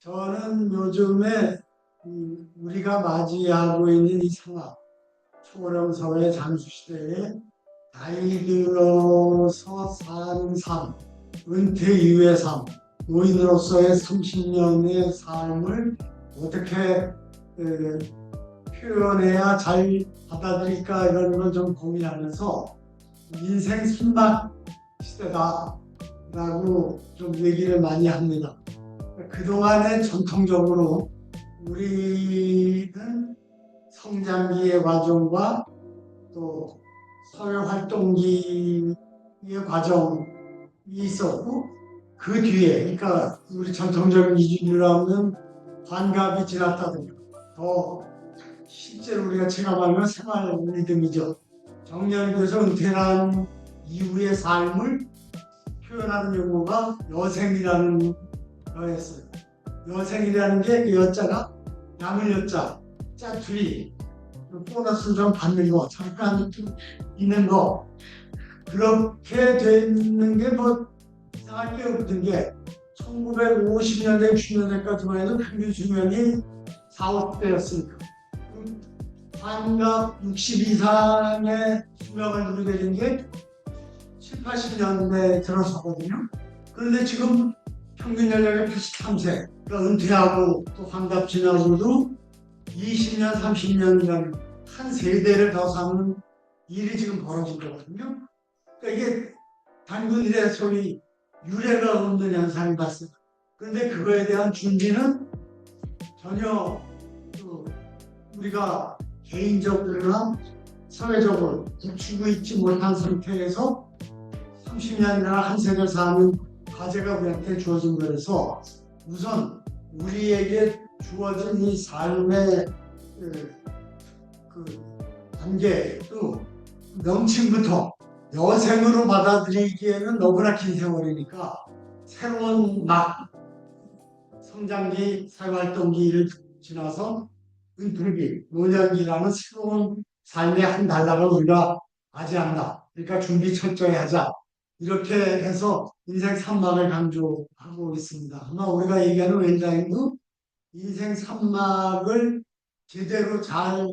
저는 요즘에 우리가 맞이하고 있는 이 상황, 초고령 사회 잠수 시대에 나이 들어서 사는 삶, 은퇴 이후의 삶, 노인으로서의 30년의 삶을 어떻게 표현해야 잘 받아들일까 이런 걸 좀 고민하면서 인생 순막 시대다라고 좀 얘기를 많이 합니다. 그동안에 전통적으로 우리는 성장기의 과정과 또 사회활동기의 과정이 있었고 그 뒤에 그러니까 우리 전통적인 기준으로 하면 환갑이 지났다든가 더 실제로 우리가 체감하는 생활 리듬이죠. 정년이 돼서 은퇴한 이후의 삶을 표현하는 용어가 여생이라는 거였어요. 여생이라는 게 그 여자가 양을 여자, 짜투리, 보너스를 좀 받는 거, 잠깐 있는 거 그렇게 되는 게 뭐 이상할 게 없는 게 1950년대, 60년대까지만 해도 평균 수명이 4, 50대였으니까 환갑 60 이상의 수명을 누리게 된 게 7, 80년대 들어서거든요. 그런데 지금 평균 연령이 83세, 그러니까 은퇴하고 또 환갑 지나고도 20년, 30년이라는 한 세대를 더 사는 일이 지금 벌어진 거거든요. 그러니까 이게 단군 일의 소리 유례가 없는 현상이 발생합니다. 그런데 그거에 대한 준비는 전혀 우리가 개인적으로나 사회적으로 갖추고 있지 못한 상태에서 30년이나 한 세대를 사는 과제가 우리한테 주어진 거라서 우선 우리에게 주어진 이 삶의 그 단계 또 명칭부터 여생으로 받아들이기에는 너무나 긴 세월이니까 새로운 막 성장기, 사회활동기를 지나서 은퇴기, 노년기라는 새로운 삶의 한 단락을 우리가 맞이한다. 그러니까 준비 철저히 하자. 이렇게 해서 인생 3막을 강조하고 있습니다. 아마 우리가 얘기하는 웰다잉도 인생 3막을 제대로 잘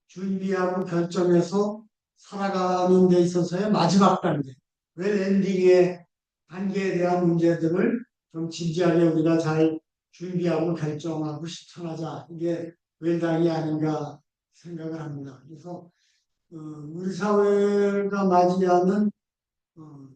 준비하고 결정해서 살아가는 데 있어서의 마지막 단계, 웰 엔딩의 단계에 대한 문제들을 좀 진지하게 우리가 잘 준비하고 결정하고 실천하자. 이게 웰다잉이 아닌가 생각을 합니다. 그래서 우리 사회가 맞이하는 어,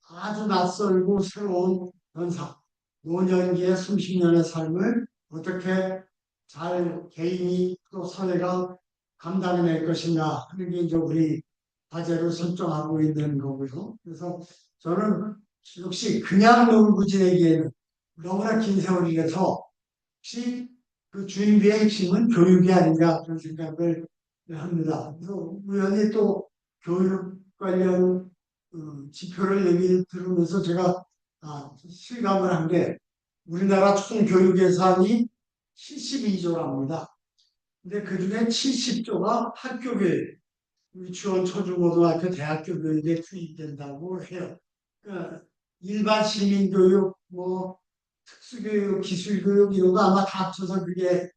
아주 낯설고 새로운 현상, 노년기의 30년의 삶을 어떻게 잘 개인이 또 사회가 감당해낼 것인가 하는 게 이제 우리 과제로 설정하고 있는 거고요. 그래서 저는 역시 그냥 놀고 지내기에는 너무나 긴 세월이라서 혹시 그 준비의 핵심은 교육이 아닌가 그런 생각을 합니다. 그래서 우연히 또 교육 관련 지표를 얘기 들으면서 제가 실감을 한 게 우리나라 총 교육 예산이 72조랍니다. 근데 그 중에 70조가 학교 교육, 유치원, 초중고등학교, 대학교 교육에 투입된다고 해요. 그러니까 일반 시민교육, 뭐 특수교육, 기술교육 이런 거 아마 다 합쳐서 그게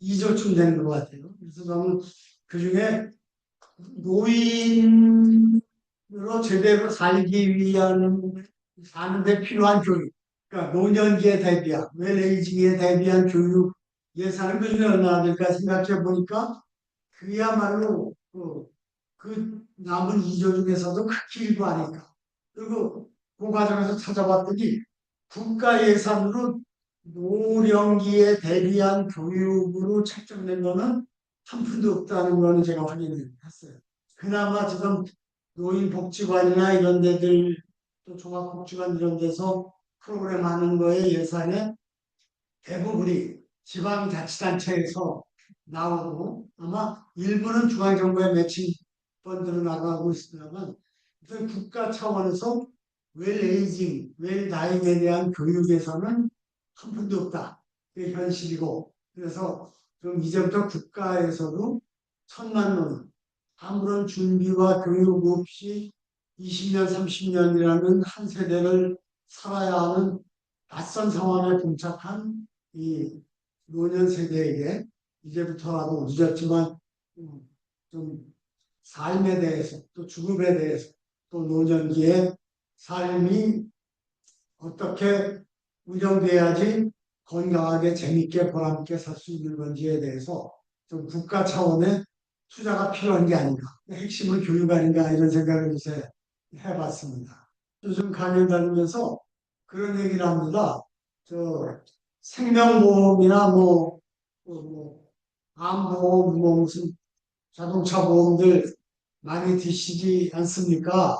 2조쯤 되는 것 같아요. 그래서 저는 그 중에 노인으로 제대로 살기 위한 사는데 필요한 교육, 그러니까 노년기에 대비한, 웰에이징에 대비한 교육 예산은 그중에 얼마나 될까 생각해 보니까 그야말로 그 남은 2조 중에서도 극히 일부 아닐까. 그리고 그 과정에서 찾아봤더니 국가 예산으로 노령기에 대비한 교육으로 책정된 거는 한 푼도 없다는 거는 제가 확인했어요. 그나마 지금 노인복지관이나 이런 데들 또 종합복지관 이런 데서 프로그램 하는 거에 예산에 대부분이 지방자치단체에서 나오고 아마 일부는 중앙정부의 매칭 펀드로 나가고 있습니다만 국가 차원에서 웰에이징, 웰다잉에 대한 교육에서는 한 푼도 없다. 그게 현실이고 그래서 좀 이제부터 국가에서도 1,000만 원 아무런 준비와 교육 없이 20년, 30년이라는 한 세대를 살아야 하는 낯선 상황에 봉착한 이 노년 세대에게 이제부터라도 늦었지만 좀 삶에 대해서 또 죽음에 대해서 또 노년기에 삶이 어떻게 운영돼야지 건강하게 재밌게 보람있게 살 수 있는 건지에 대해서 좀 국가 차원의 투자가 필요한 게 아닌가. 핵심은 교육 아닌가 이런 생각을 요새 해봤습니다. 요즘 강연 다니면서 그런 얘기를 합니다. 저 생명보험이나 암보험, 무슨 자동차 보험들 많이 드시지 않습니까?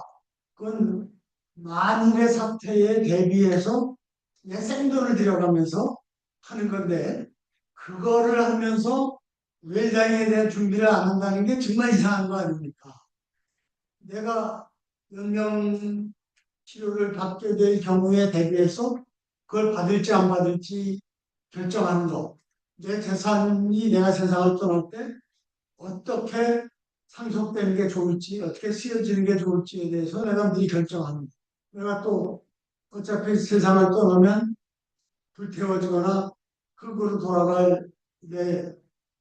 그건 만일의 사태에 대비해서 내 생돈을 들여가면서 하는 건데 그거를 하면서 웰다잉에 대한 준비를 안 한다는 게 정말 이상한 거 아닙니까? 내가 연명 치료를 받게 될 경우에 대비해서 그걸 받을지 안 받을지 결정하는 거. 내 재산이 내가 세상을 떠날 때 어떻게 상속되는 게 좋을지, 어떻게 쓰여지는 게 좋을지에 대해서 내가 미리 결정하는 거. 내가 또 어차피 세상을 떠나면 불태워지거나 흙으로 돌아갈 내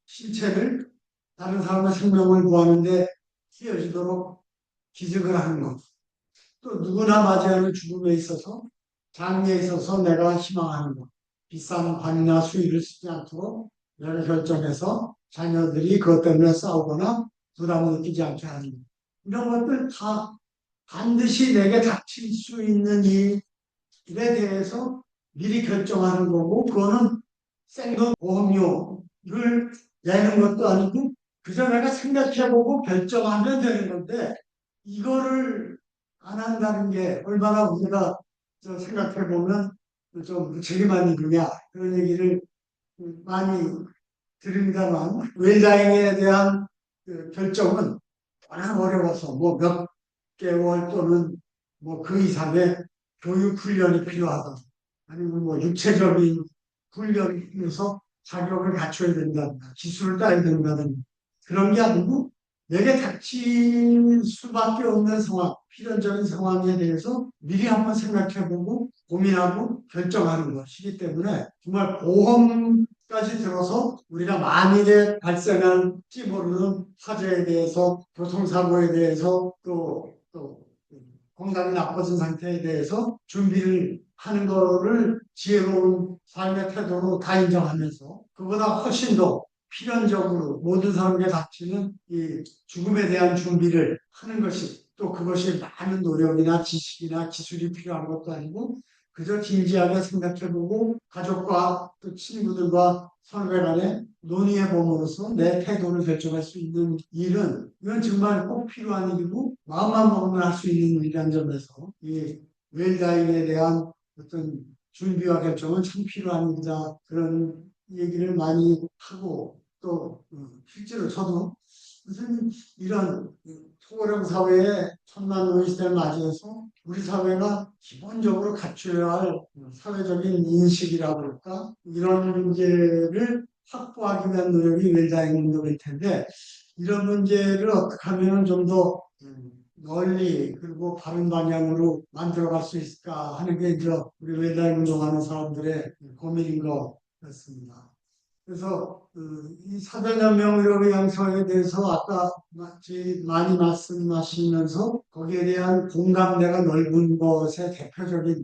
신체를 다른 사람의 생명을 구하는데 쓰여지도록 기증을 하는 것. 또 누구나 맞이하는 죽음에 있어서 장래에 있어서 내가 희망하는 것. 비싼 관이나 수의를 쓰지 않도록 내가 결정해서 자녀들이 그것 때문에 싸우거나 부담을 느끼지 않게 하는 것. 이런 것들 다 반드시 내게 닥칠 수 있는 일에 대해서 미리 결정하는 거고 그거는 생돈 보험료를 내는 것도 아니고 그저 내가 생각해보고 결정하면 되는 건데 이거를 안 한다는 게 얼마나 우리가 생각해보면 좀 무책임한 일이냐 그런 얘기를 많이 드립니다만 웰다잉에 대한 그 결정은 워낙 어려워서 뭐 몇 개월 또는 뭐 그 이상의 교육 훈련이 필요하다. 아니면 뭐 육체적인 훈련에서 자격을 갖춰야 된다든가 기술을 따야 된다든가 그런 게 아니고 내게 닥칠 수밖에 없는 상황, 필연적인 상황에 대해서 미리 한번 생각해보고 고민하고 결정하는 것이기 때문에 정말 보험까지 들어서 우리가 만일에 발생할지 모르는 화재에 대해서 교통사고에 대해서 또 건강이 나빠진 상태에 대해서 준비를 하는 거를 지혜로운 삶의 태도로 다 인정하면서 그보다 훨씬 더 필연적으로 모든 사람에게 닥치는 이 죽음에 대한 준비를 하는 것이 또 그것이 많은 노력이나 지식이나 기술이 필요한 것도 아니고 그저 진지하게 생각해보고 가족과 또 친구들과 서로에 간에 논의해봄으로써 내 태도를 결정할 수 있는 일은 이건 정말 꼭 필요한 일이고 마음만 먹으면 할 수 있는 일이라는 점에서 이 웰다잉에 대한 어떤 준비와 결정은 참 필요한 일이다 그런 얘기를 많이 하고 또 실제로 저도 무슨 이런 초고령 사회의 첨단 노인 시대를 맞이해서 우리 사회가 기본적으로 갖춰야 할 사회적인 인식이라고 할까 이런 문제를 확보하기 위한 노력이 웰다잉 운동일 텐데 이런 문제를 어떻게 하면 좀 더 널리 그리고 바른 방향으로 만들어갈 수 있을까 하는 게 이제 우리 웰다잉 운동하는 사람들의 고민인 것 같습니다. 그래서 이 사전연명 양서에 대해서 아까 많이 말씀하시면서 거기에 대한 공감대가 넓은 것의 대표적인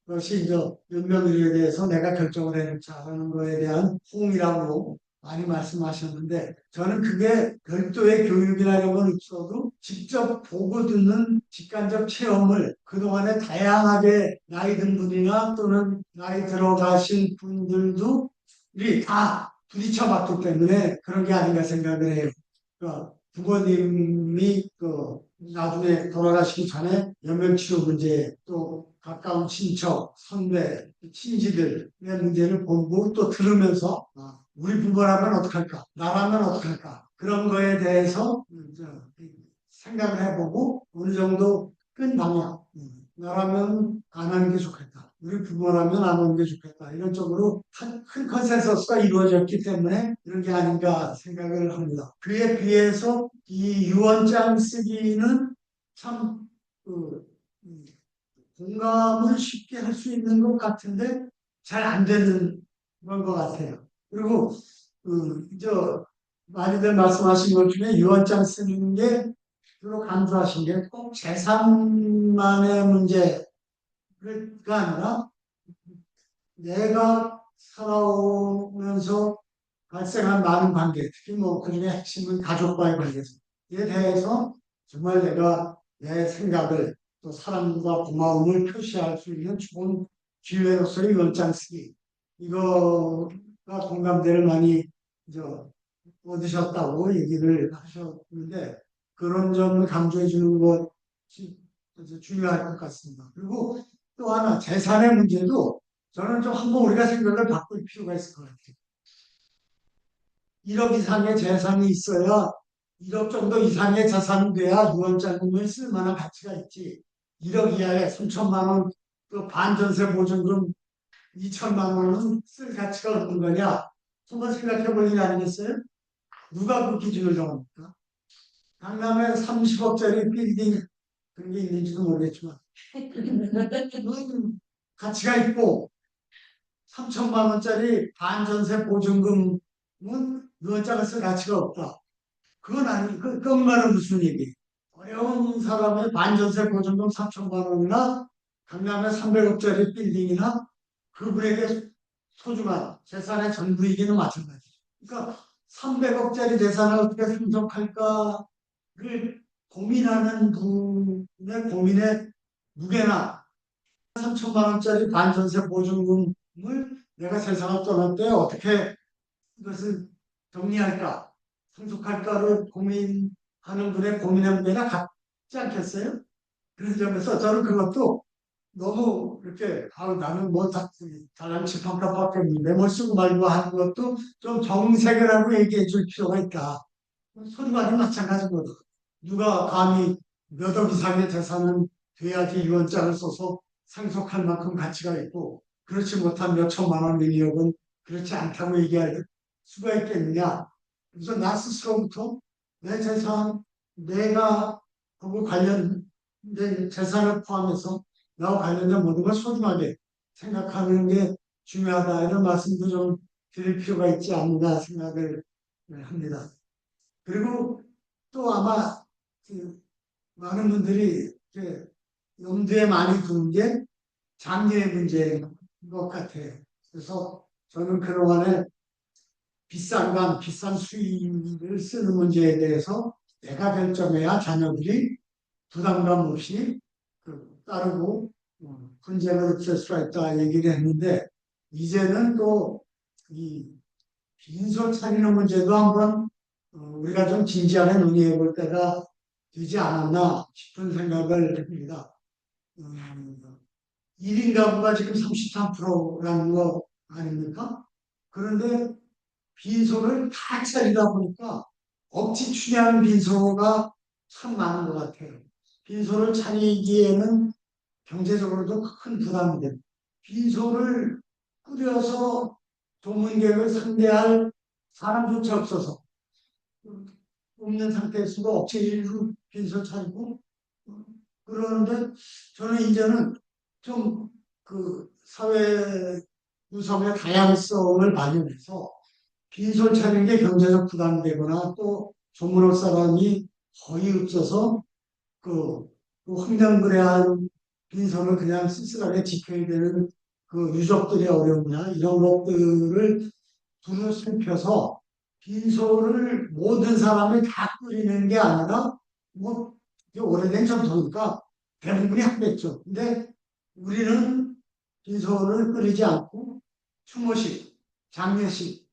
것이 이제 연명의료에 대해서 내가 결정을 해놓자는 거에 대한 호응이라고 많이 말씀하셨는데 저는 그게 별도의 교육이나 이런 건 없어도 직접 보고 듣는 직간접 체험을 그동안에 다양하게 나이 든 분이나 또는 나이 들어가신 분들도 우리 다 부딪혀봤기 때문에 그런 게 아닌가 생각을 해요. 그러니까 부모님이 나중에 돌아가시기 전에 연명치료 문제 또 가까운 친척, 선배, 친지들의 문제를 보고 또 들으면서 우리 부모라면 어떡할까? 나라면 어떡할까? 그런 거에 대해서 생각을 해보고 어느 정도 끈 방향 나라면 안 하는 게 좋겠다. 우리 부모라면 안 하는 게 좋겠다. 이런 쪽으로 큰 컨센서스가 이루어졌기 때문에 이런 게 아닌가 생각을 합니다. 그에 비해서 이 유언장 쓰기는 참 공감을 쉽게 할 수 있는 것 같은데 잘 안 되는 그런 것 같아요. 그리고 저 많이들 말씀하신 것 중에 유언장 쓰는 게 주로 강조하신 게 꼭 재산만의 문제가 아니라 내가 살아오면서 발생한 많은 관계, 특히 뭐 그중에 핵심은 가족과의 관계에 대해서 정말 내가 내 생각을 또 사랑과 고마움을 표시할 수 있는 좋은 기회로서의 연장 쓰기. 이거가 공감대를 많이 얻으셨다고 얘기를 하셨는데 그런 점을 강조해 주는 것이 아주 중요할 것 같습니다. 그리고 또 하나 재산의 문제도 저는 좀 한번 우리가 생각을 바꿀 필요가 있을 것 같아요. 1억 이상의 재산이 있어야 1억 정도 이상의 자산이 돼야 유언장을 쓸 만한 가치가 있지. 1억 이하의 3천만 원, 또 반전세 보증금 2천만 원은 쓸 가치가 없는 거냐? 한번 생각해 볼 일 아니겠어요? 누가 그 기준을 정합니까? 강남에 30억짜리 빌딩 그런 게 있는지도 모르겠지만 그건 가치가 있고 3천만 원짜리 반전세 보증금은 유언장을 쓸 가치가 없다. 그건 아니, 그건 말은 무슨 얘기? 어려운 사람의 반전세 보증금 3천만 원이나 강남의 300억짜리 빌딩이나 그분에게 소중한 재산의 전부이기는 마찬가지. 그러니까 300억짜리 재산을 어떻게 분석할까를 고민하는 분의 고민의 무게나 3천만 원짜리 반전세 보증금을 내가 세상을 떠날 때 어떻게 이것을 정리할까, 상속할까를 고민하는 분의 고민의 무게가 같지 않겠어요? 그런 점에서 저는 그것도 너무 이렇게 나는 뭐 다른 집합값밖에 메모 쓰고 말고 하는 것도 좀 정색을 하고 얘기해 줄 필요가 있다. 소리말이 마찬가지거든. 누가 감히 몇 억 이상의 재산은 돼야지 유언장을 써서 상속할 만큼 가치가 있고 그렇지 못한 몇 천만 원, 몇 억은 그렇지 않다고 얘기할 수가 있겠느냐. 그래서 나 스스로부터 내 재산, 내가 하고 관련된 재산을 포함해서 나와 관련된 모든 걸 소중하게 생각하는 게 중요하다. 이런 말씀도 좀 드릴 필요가 있지 않나 생각을 합니다. 그리고 또 아마 그 많은 분들이 염두에 많이 두는 게 장려의 문제인 것 같아요. 그래서 저는 그동안에 비싼 수입을 쓰는 문제에 대해서 내가 결정해야 자녀들이 부담감 없이 따르고 분쟁을 없앨 수가 있다 얘기를 했는데 이제는 또 이 빈소 차리는 문제도 한번 우리가 좀 진지하게 논의해 볼 때가 되지 않았나 싶은 생각을 합니다. 1인 가구가 지금 33%라는 거 아닙니까? 그런데 빈소를 다 차리다 보니까 억지 추리하는 빈소가 참 많은 것 같아요. 빈소를 차리기에는 경제적으로도 큰 부담이 됩니다. 빈소를 꾸려서 조문객을 상대할 사람조차 없어서 없는 상태에서도 억지로 빈소 차리고 그러는데 저는 이제는 좀 사회 구성의 다양성을 반영해서 빈소를 차리는 게 경제적 부담이 되거나 또 조문할 사람이 거의 없어서 황당무계한 빈소를 그냥 쓸쓸하게 지켜야 되는 유족들의 어려움이나 이런 것들을 두루 살펴서 빈소를 모든 사람이 다 꾸리는 게 아니라 뭐 오래된 전통이니까 대부분이 하겠죠. 근데 우리는 빈소를 꾸리지 않고 추모식, 장례식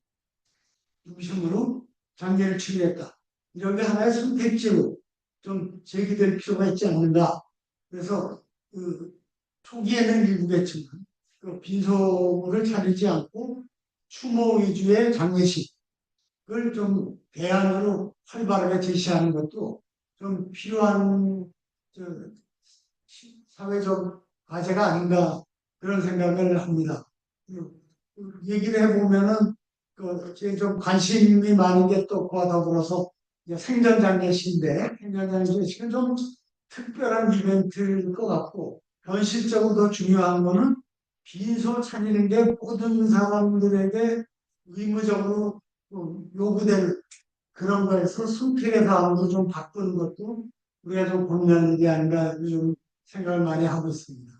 중심으로 장례를 치르겠다. 이런 게 하나의 선택지로 좀 제기될 필요가 있지 않는가. 그래서 초기에는 일부겠지만 빈소를 차리지 않고 추모 위주의 장례식을 좀 대안으로 활발하게 제시하는 것도 좀 필요한 사회적 과제가 아닌가 그런 생각을 합니다. 얘기를 해보면은 좀 관심이 많은 게 또 그와 더불어서 생전장례식인데 생전장례식은 좀 특별한 이벤트일 것 같고 현실적으로 더 중요한 거는 빈소 차리는 게 모든 사람들에게 의무적으로 요구될 그런 거에서 선택의 사항도 좀 바꾸는 것도 우리가 좀 고민하는 게 아닌가 요즘 생각을 많이 하고 있습니다.